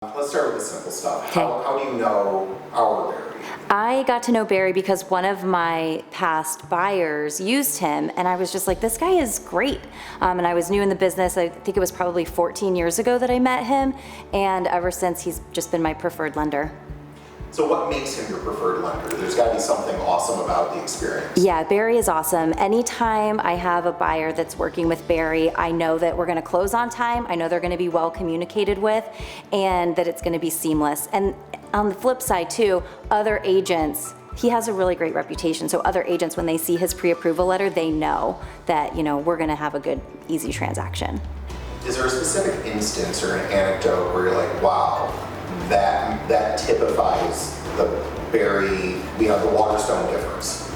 Let's start with the simple stuff. Okay. How do you know our Barry? I got to know Barry because one of my past buyers used him, and I was just like, this guy is great. And I was new in the business. I think it was probably 14 years ago that I met him, and ever since he's just been my preferred lender. So what makes him your preferred lender? There's got to be something awesome about the experience. Yeah, Barry is awesome. Anytime I have a buyer that's working with Barry, I know that we're gonna close on time, I know they're gonna be well communicated with, and that it's gonna be seamless. And on the flip side too, other agents, he has a really great reputation, so other agents, when they see his pre-approval letter, they know that, we're gonna have a good, easy transaction. Is there a specific instance or an anecdote where you're like, wow, that typifies the Barry, the Waterstone difference?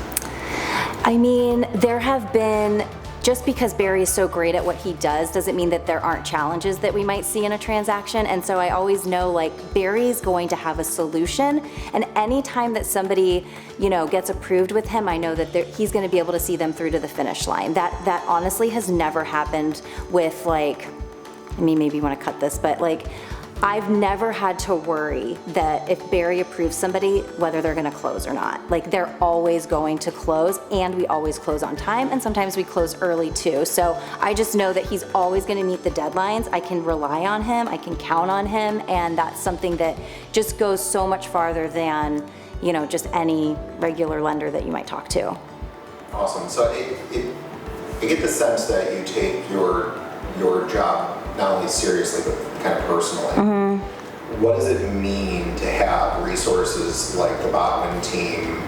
I mean, there have been, just because Barry is so great at what he does doesn't mean that there aren't challenges that we might see in a transaction. And so I always know, like, Barry's going to have a solution, and anytime that somebody gets approved with him, I know that he's going to be able to see them through to the finish line. That honestly has never happened with, like, maybe you want to cut this, but like, I've never had to worry that if Barry approves somebody, whether they're gonna close or not. Like, they're always going to close, and we always close on time, and sometimes we close early too. So I just know that he's always gonna meet the deadlines. I can rely on him, I can count on him, and that's something that just goes so much farther than, just any regular lender that you might talk to. Awesome. So I get the sense that you take your job not only seriously, but kind of personally. Mm-hmm. What does it mean to have resources like the Botwin Team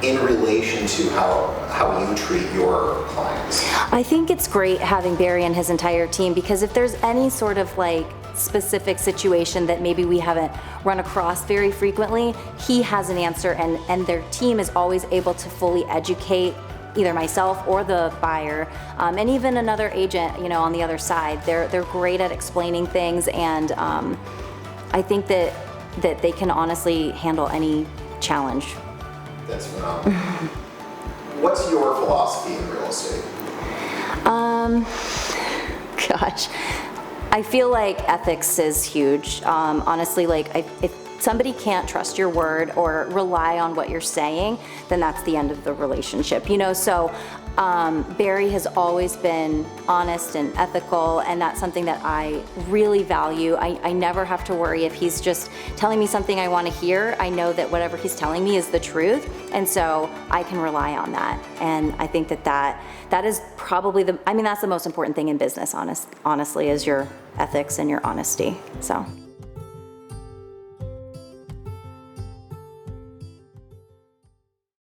in relation to how you treat your clients? I think it's great having Barry and his entire team, because if there's any sort of like specific situation that maybe we haven't run across very frequently, he has an answer, and their team is always able to fully educate either myself or the buyer, and even another agent, on the other side. They're great at explaining things, and I think that they can honestly handle any challenge. That's phenomenal. What's your philosophy in real estate? Gosh, I feel like ethics is huge. Honestly, like, if somebody can't trust your word or rely on what you're saying, then that's the end of the relationship. So Barry has always been honest and ethical, and that's something that I really value. I never have to worry if he's just telling me something I want to hear. I know that whatever he's telling me is the truth, and so I can rely on that. And I think that is probably that's the most important thing in business, honestly, is your ethics and your honesty. So.